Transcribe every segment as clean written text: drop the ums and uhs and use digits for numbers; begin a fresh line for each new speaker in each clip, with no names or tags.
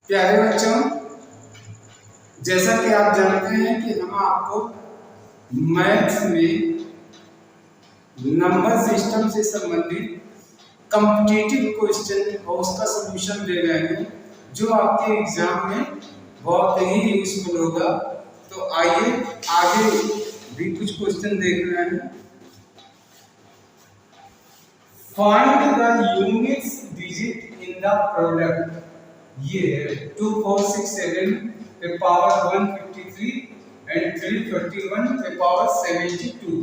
प्यारे बच्चों, जैसा कि आप जानते हैं कि हम आपको मैथ्स में नंबर सिस्टम से संबंधित कॉम्पिटिटिव क्वेश्चन और उसका सॉल्यूशन दे रहे हैं जो आपके एग्जाम में बहुत ही यूजफुल होगा। तो आइए आगे भी कुछ क्वेश्चन देख रहे हैं। Find the units digit in the product. ये है 2 4 6 7 पे पावर 153 एंड 341 पे पावर 72।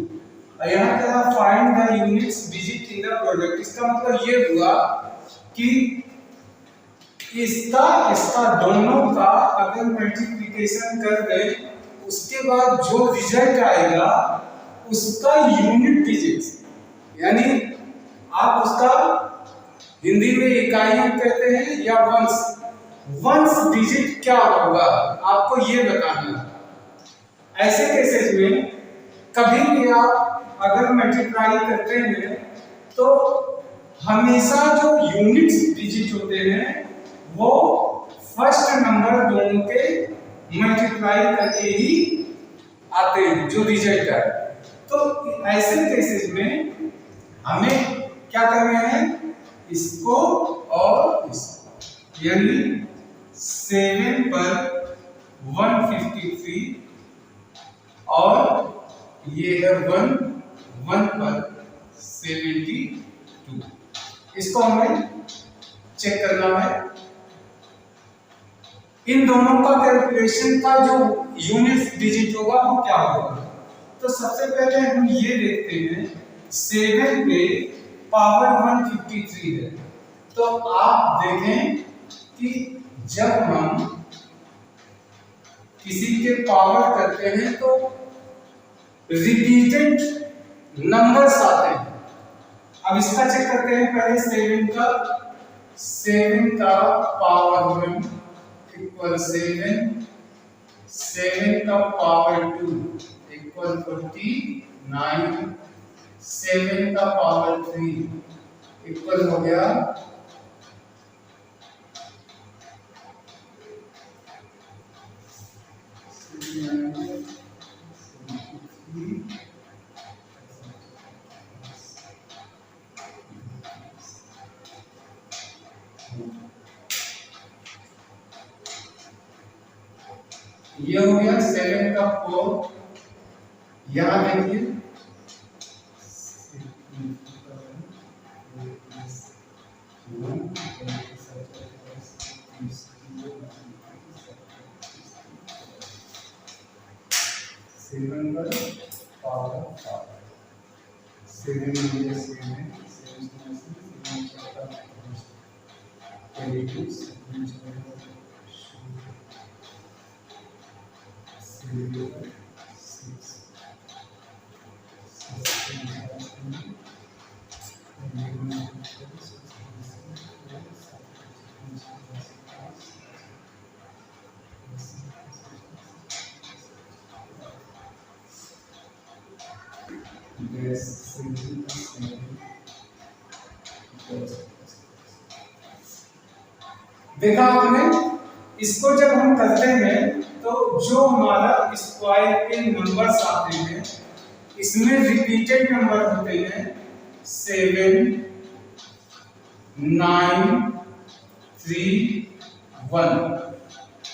यहाँ क्या find the units digit in the product. इसका मतलब ये हुआ कि इसका दोनों का अगर मल्टीप्लिकेशन कर दे उसके बाद जो रिजल्ट आएगा उसका यूनिट डिजिट, यानी आप उसका हिंदी में इकाइयां कहते हैं या वंस डिजिट क्या होगा आपको ये बताना है। ऐसे केसेस में कभी भी आप अगर मल्टीप्लाई करते हैं तो हमेशा जो यूनिट्स डिजिट होते हैं वो फर्स्ट नंबर दोनों के मल्टीप्लाई करके ही आते हैं जो रिजल्ट है। तो ऐसे केसेस में हमें क्या करना है, इसको और इसको, यानी 7 पर 153 और ये है 1 पर 72। इसको हमें चेक करना है। इन दोनों का कैलकुलेशन का जो यूनिट डिजिट होगा वो क्या होगा। तो सबसे पहले हम ये देखते हैं 7 पे पावर 153 है। तो आप देखें कि जब हम किसी के पावर करते हैं तो रिपीटेड नंबर्स आते हैं। अब इसका चेक करते हैं पहले 7 का पावर 1 इक्वल 7 का पावर 2 इक्वल 49, 7 का पावर 3 इक्वल हो गया 7 का 4। यहां देखिए देखा आपने। इसको जब हम करते हैं तो जो हमारा स्क्वायर के नंबर्स आते हैं इसमें रिपीटेड नंबर होते हैं 7 9 3 1।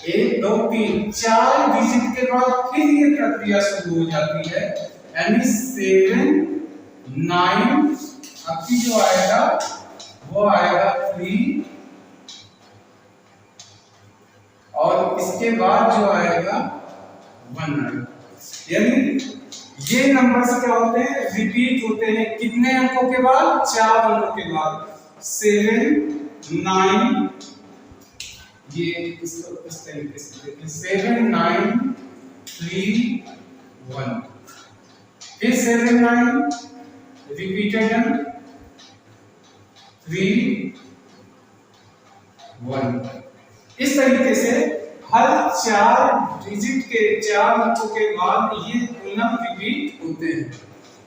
1 2 3 4 डिजिट के बाद फिर ये प्रक्रिया शुरू हो जाती है, यानी 7 9 अब की जो आएगा वो आएगा 3 और इसके बाद जो आएगा 1 आएगा। यानी ये नंबर्स क्या होते हैं, रिपीट होते हैं। कितने अंकों के बाद, 4 अंकों के बाद। 7 9 ये इसको इस तरीके से देखिए 7 9 3 1, फिर 7 9 रिपीटेड 3 1। इस तरीके से हर 4 डिजिट के 4 अंकों के बाद ये पुनः रिपीट होते हैं।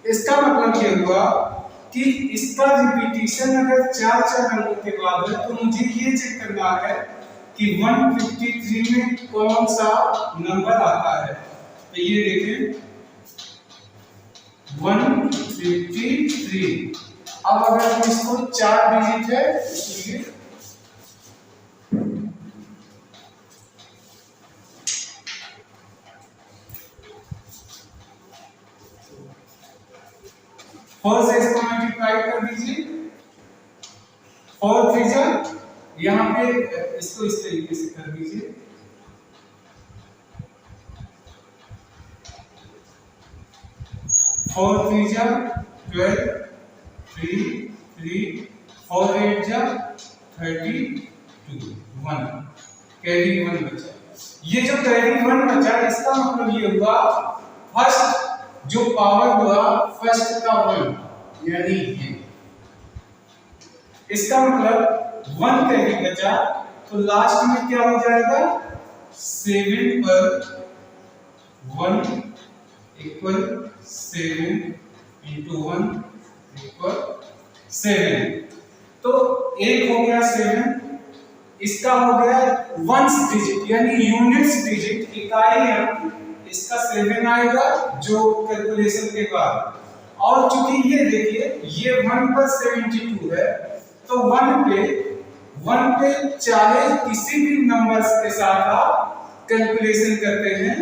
इसका मतलब ये हुआ कि इसका रिपीटिशन अगर 4 अंकों के बाद है तो मुझे ये चेक करना है कि 153 में कौन सा नंबर आता है। तो ये देखें 153। अब अगर हम इसको 4 डिजिट है इसलिए फोर से इसको मल्टीप्लाई कर दीजिए। 4 3 जा, यहाँ पे इसको इस तरीके से कर दीजिए। 4 3 जा 12, 3 3, 4 8 जा 32, 1 कैरी 1 बचा। ये जो कैरी 1 बचा इसका मतलब ये हुआ फर्स्ट जो पावर हुआ फर्स्ट का 1 यानी ये, इसका मतलब 1 कैरी बचा। तो लास्ट में क्या हो जाएगा 7 पर 1 इक्वल 7 into 1 इक्वल 7। तो एक हो गया 7, इसका हो गया वंस डिजिट यानी यूनिट्स डिजिट इकाई अंक, इसका 7 आएगा जो कैलकुलेशन के बाद। और चूंकि ये देखिए ये 1 पर 72 है तो 1 पे चाहे किसी भी नंबर्स के साथ आप कैलकुलेशन करते हैं,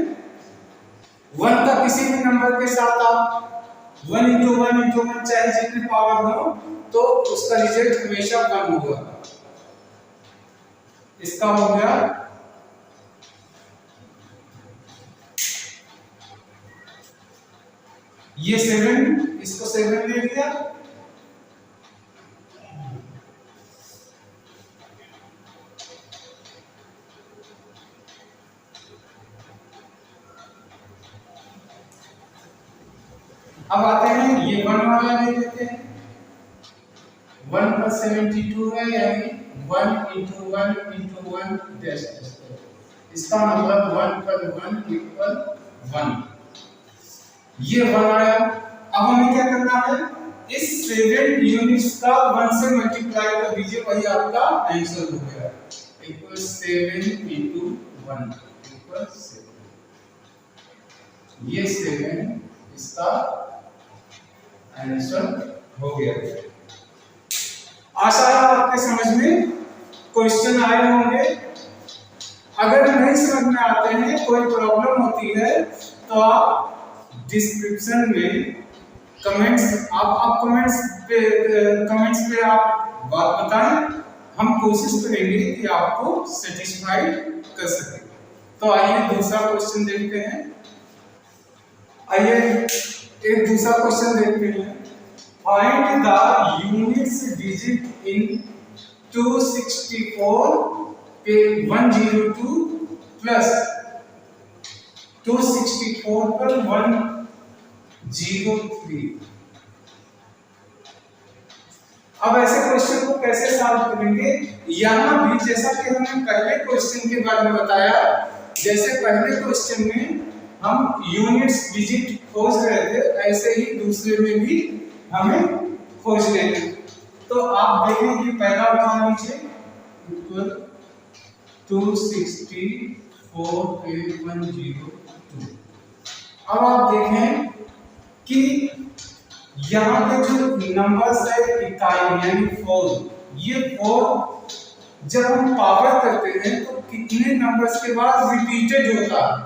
1 का किसी भी नंबर के साथ आप 1 into 1 into 1 चाहे जितने पावर हो तो उसका रिजल्ट हमेशा 1 होगा। इसका हो गया ये 7, इसको 7 ले लिया। अब आते हैं ये 1 वाला ले लेते हैं। 1 पर 72 है यानी 1 into 1 into 1 डैश डैश। इसका मतलब 1 पर 1 इक्वल 1। ये 1 आया। अब हमें क्या करना है इस 7 यूनिट्स का 1 से मल्टीप्लाई कर दीजिए, वही आपका आंसर हो गया इक्वल 7 into 1 इक्वल 7। ये 7 इसका आंसर हो गया। आशा है आपके समझ में क्वेश्चन आए होंगे। अगर नहीं समझ में आते हैं, कोई प्रॉब्लम होती है तो आप डिस्क्रिप्शन में कमेंट्स पे आप बात बताएं, हम कोशिश करेंगे कि आपको सेटिस्फाइड कर सकें। तो आइए दूसरा क्वेश्चन देखते हैं। आइए एक दूसरा क्वेश्चन देखते हैं। Find the units digit in 264 पे 102 प्लस 264 पर 103। अब ऐसे क्वेश्चन को कैसे सॉल्व करेंगे, यहां भी जैसा कि हमने पहले क्वेश्चन के बारे में बताया, जैसे पहले क्वेश्चन में हम यूनिट्स डिजिट खोज रहे थे ऐसे ही दूसरे में भी हमें खोज लेंगे। तो आप देखें कि पहला उठा लीजिए इक्वल 264 पे 102। अब आप देखें कि यहाँ पे जो नंबर्स है इकाई यानी 4, ये 4 जब हम पावर करते हैं तो कितने नंबर्स के बाद रिपीटेड होता है।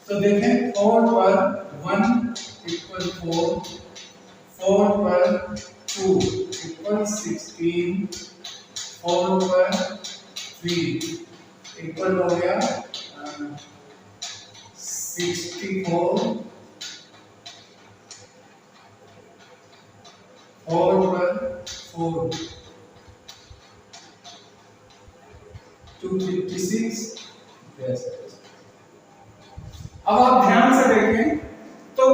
तो देखें 4 पर 1 इक्वल 4, 4 पर 2 इक्वल 16, 4 पर 3 इक्वल हो गया 64, 4 पर 4 256। अब आप ध्यान से देखें तो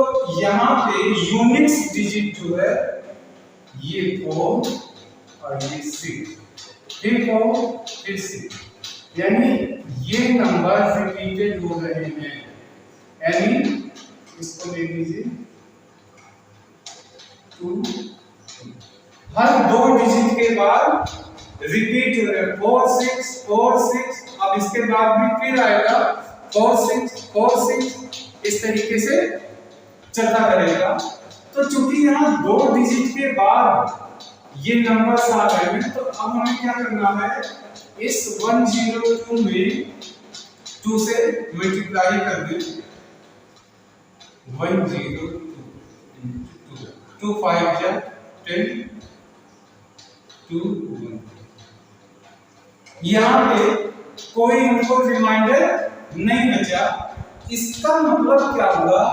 यहाँ पे यूनिट्स डिजिट जो है ये 4 और ये 6, फिर 4 फिर 6, यानी ये नंबर रिपीटेड हो रहे हैं। यानी इसको ले लीजिए 2, हर 2 डिजिट के बाद रिपीट हो रहे हैं 4 6 4 6 अब इसके बाद भी फिर आएगा cos 6 इस तरीके से चलता करेगा। तो चूंकि यहाँ 2 डिजिट के बाद ये नंबर्स आ गए हैं, तो अब हमें क्या करना है, इस 102 में 2 से मल्टीप्लाई कर दें। 102 2 5 जा 10 2 1। यहाँ पे कोई हमको रिमाइंडर नहीं बचा। इसका मतलब क्या हुआ,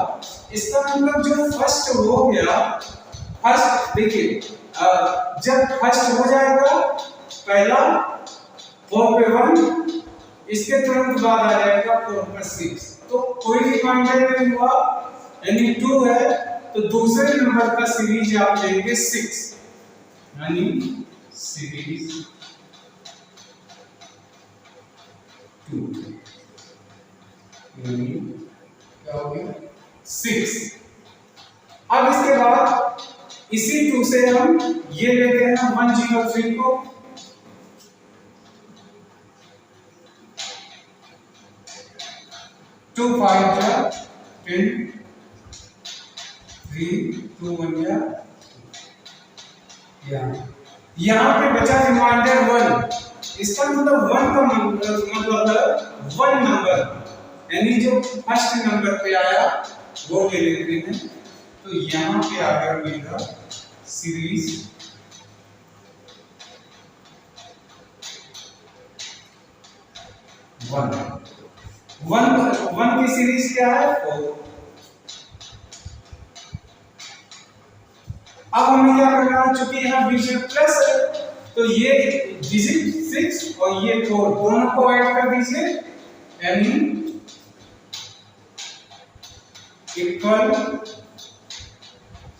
इसका मतलब जो फर्स्ट हो गया, फर्स्ट देखिए जब फर्स्ट हो जाएगा पहला 4 पे 1, इसके तुरंत बाद आ जाएगा 4 पर 6, तो कोई रिमाइंडर नहीं हुआ, यानी 2 है, तो दूसरे नंबर का सीरीज आप लेंगे 6, यानी सीरीज 2, यानी क्या हो गया 6। अब इसके बाद इसी 2 से हम ये लेते हैं 103 को, टू 5 जा 10 3 2 1 जा, यहाँ पे बचा रिमाइंडर 1। इसका मतलब 1 का मतलब 1 नंबर, यानी जो फर्स्ट नंबर पे आया वो ले लेते हैं। तो यहाँ पे आ गया मेरा सीरीज 1 की सीरीज क्या है 4। अब हमें क्या करना है, चूंकि यहाँ बीच में प्लस है, तो ये डिजिट 6 और ये 4 दोनों को ऐड कर दीजिए, यानी इक्वल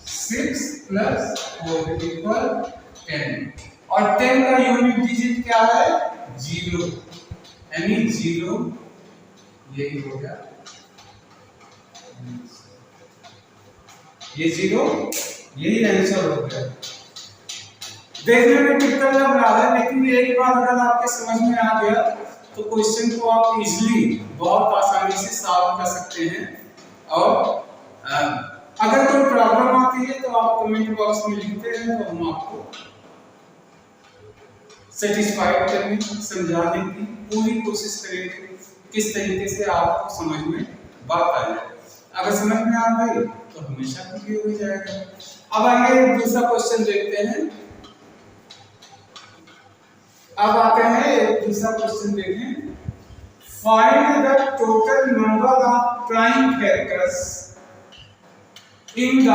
6 प्लस 4 इक्वल 10, और 10 का यूनिट डिजिट क्या है 0, यानी 0 यही हो गया, ये 0 यही आंसर हो गया। देखने में कितना लग रहा है, लेकिन एक बार अगर आपके समझ में आ गया तो क्वेश्चन को आप इजीली बहुत आसानी से सॉल्व कर सकते हैं। और अगर कोई प्रॉब्लम आती है तो आप कमेंट बॉक्स में लिखते हैं, तो हम आपको सेटिस्फाइड करने समझाने की पूरी कोशिश करेंगे किस तरीके से आपको समझ में बात आ जाए। अगर समझ में आ गई तो हमेशा क्लियर हो जाएगा। अब आइए दूसरा क्वेश्चन देखते हैं। अब आते हैं एक दूसरा क्वेश्चन देखें। Find the total number of prime factors in the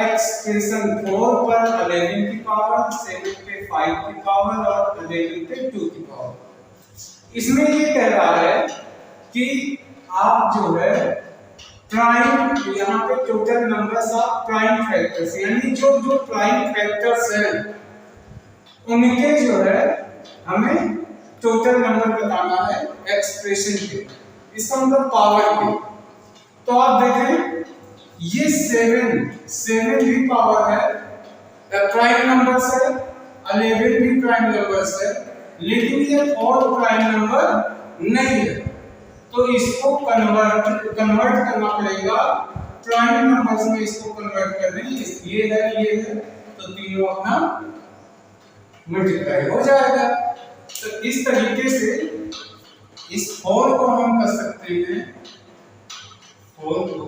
expression 4 पर 11 की पावर, 7 पे 5 की पावर और 11 पे 2 की पावर। इसमें ये कह रहा है कि आप जो है प्राइम, यहाँ पे total numbers of prime factors, यानी जो जो प्राइम फैक्टर्स हैं उनके जो है हमें टोटल नंबर बताना है एक्सप्रेशन के, इसका मतलब पावर के। तो आप देखें ये 7 भी पावर है, प्राइम नंबर्स है, 11 भी प्राइम नंबर्स है, लेकिन ये 4 प्राइम नंबर नहीं है, तो इसको कन्वर्ट करना पड़ेगा प्राइम नंबर्स में, इसको कन्वर्ट करने ये है, तो तीनों अपना मल्टीप्लाई हो जाएगा। तो इस तरीके से इस 4 को हम कर सकते हैं, 4 को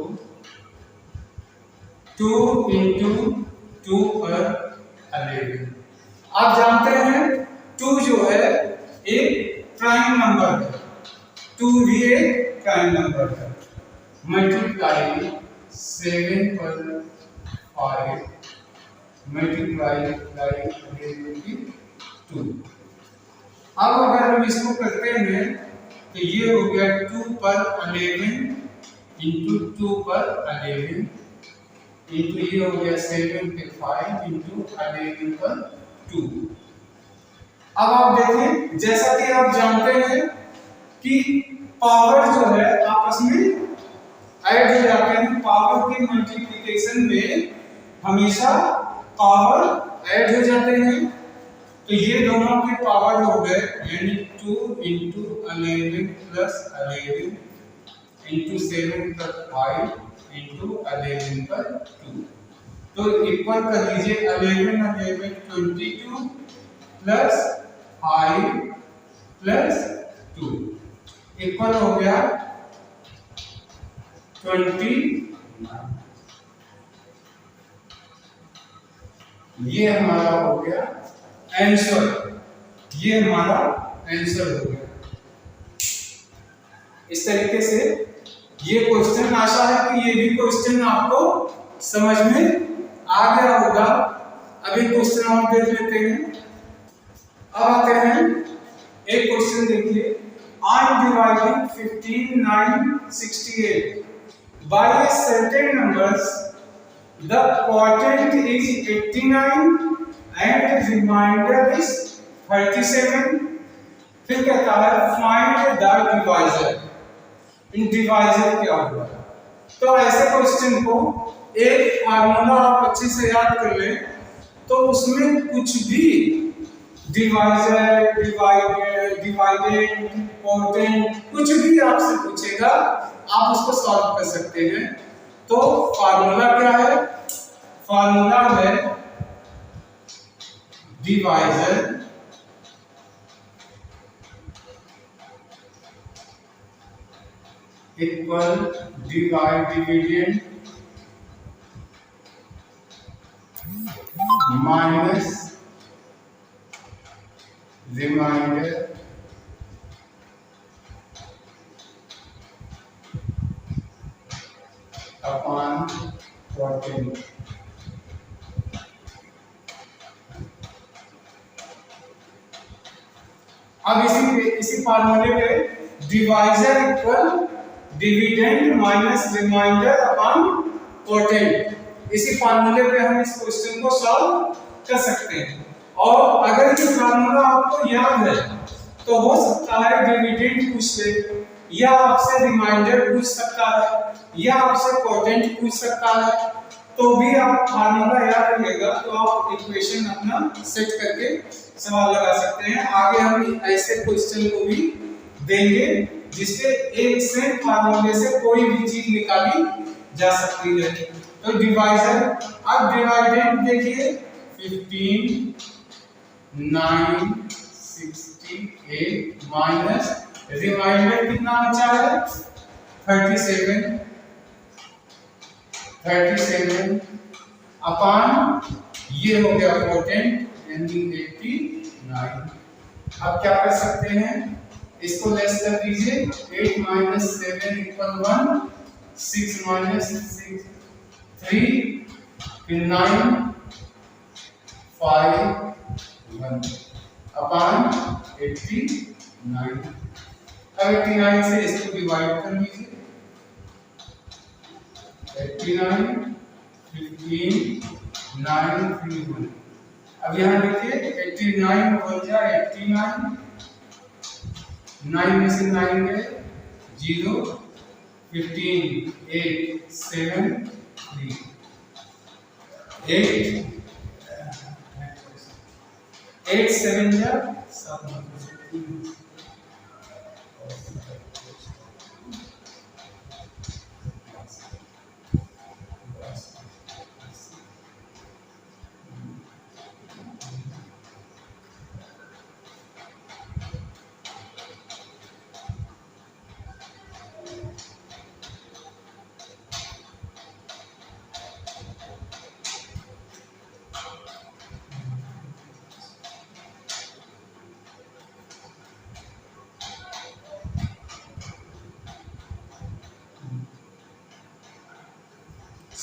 2 into 2 पर 11। आप जानते हैं 2 जो है एक प्राइम नंबर है, 2 भी एक प्राइम नंबर है, मल्टीप्लाई 7 पर 5 मल्टीप्लाई 2। अब अगर हम इसको करते हैं तो ये हो गया 2 पर 11 इंटू 2 पर 11 इंटू ये हो गया 7 पे 5 इंटू 11 पर 2। अब आप देखें, जैसा कि आप जानते हैं कि पावर जो है आपस में ऐड हो जाते हैं, पावर की मल्टीप्लिकेशन में हमेशा पावर ऐड हो जाते हैं। तो ये दोनों के पावर हो गए, यानी 2 into 11 plus 11 into 7 plus 5 into 11 पर 2। तो इक्वल कर लीजिए 11 11 22 प्लस 5 प्लस 2 इक्वल हो गया 29। ये हमारा हो गया आंसर, ये हमारा आंसर हो गया। इस तरीके से ये क्वेश्चन, आशा है कि ये भी क्वेश्चन आपको समझ में आ गया होगा। अभी क्वेश्चन हम देख लेते हैं। अब आते हैं एक क्वेश्चन, देखिए, on dividing 15 9 68 by a certain numbers the quotient is 89 and remainder is 37। फिर कहता है find the divisor. In divisor क्या होगा? तो ऐसे क्वेश्चन को एक फार्मूला आप अच्छे से याद कर ले, तो उसमें कुछ भी डिवाइजर, डिवाइडेड, क्वोटिएंट, कुछ भी आपसे पूछेगा आप उसको सॉल्व कर सकते हैं। तो फार्मूला क्या है? फार्मूला है divisor equal dividend minus remainder upon quotient. अब इसी फार्मूले पे divisor equal dividend minus remainder upon quotient, इसी फार्मूले पे हम इस क्वेश्चन को सॉल्व कर सकते हैं। और अगर ये फार्मूला आपको याद है तो हो सकता है डिविडेंड पूछ ले, या आपसे रिमाइंडर पूछ सकता है, या आपसे क्वोटिएंट पूछ सकता है, तो भी आप फार्मूला याद रखिएगा तो आप इक्वेशन अपना सेट करके सवाल लगा सकते हैं। आगे हम ऐसे क्वेश्चन को भी देंगे जिससे एक से फार्मूले से कोई भी चीज निकाली जा सकती है। तो डिवाइजर, अब डिवाइडेंड देखिए 15 9 68 माइनस रिमाइंडर कितना बचा है 37 अपॉन ये हो गया क्वोटिएंट यानी 89। अब क्या कर सकते हैं, इसको लेस कर दीजिए। 8 माइनस 7 इक्वल 1, 6 माइनस 6 3, फिर 9 5 1 अपॉन 89। अब 89 से इसको डिवाइड कर लीजिए। 89 15 9 3 1। अब यहाँ देखिए 89 हो जाए 89, 9 में से 9 गए 0, 15 8 7 3 8 7 जा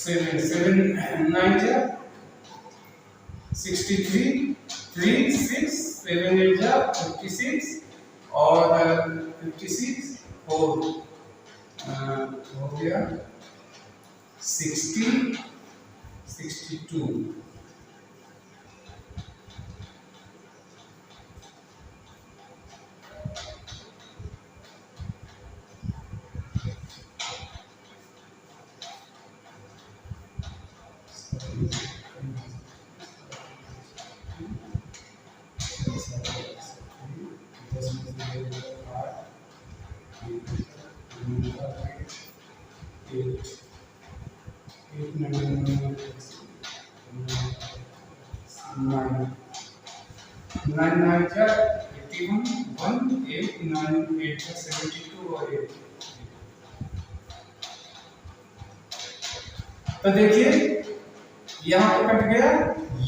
7 7 9 जा 63 3 6 7 8 जा 56 और 56 4 हो गया 60 62। तो देखिए यहाँ पे कट गया,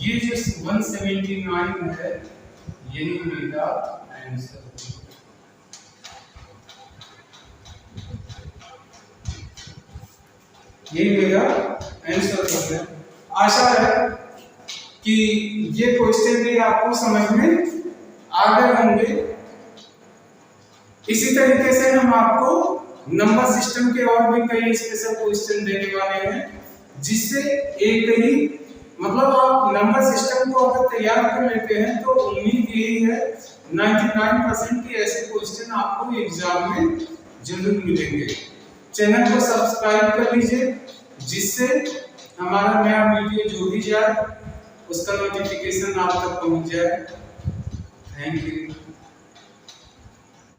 ये जो 179 है यही मेरा आंसर। यही मेरा आंसर हो गया। आशा है कि ये क्वेश्चन भी आपको समझ में आ गए होंगे। इसी तरीके से हम आपको नंबर सिस्टम के और भी कई स्पेशल क्वेश्चन देने वाले हैं, जिससे एक ही मतलब आप नंबर सिस्टम को अगर तैयार कर लेते हैं तो उम्मीद यही है 99% की ऐसे क्वेश्चन आपको एग्जाम में जरूर मिलेंगे। चैनल को सब्सक्राइब कर लीजिए, जिससे हमारा नया वीडियो जो भी जाए उसका नोटिफिकेशन आप तक पहुंच जाए। Thank you.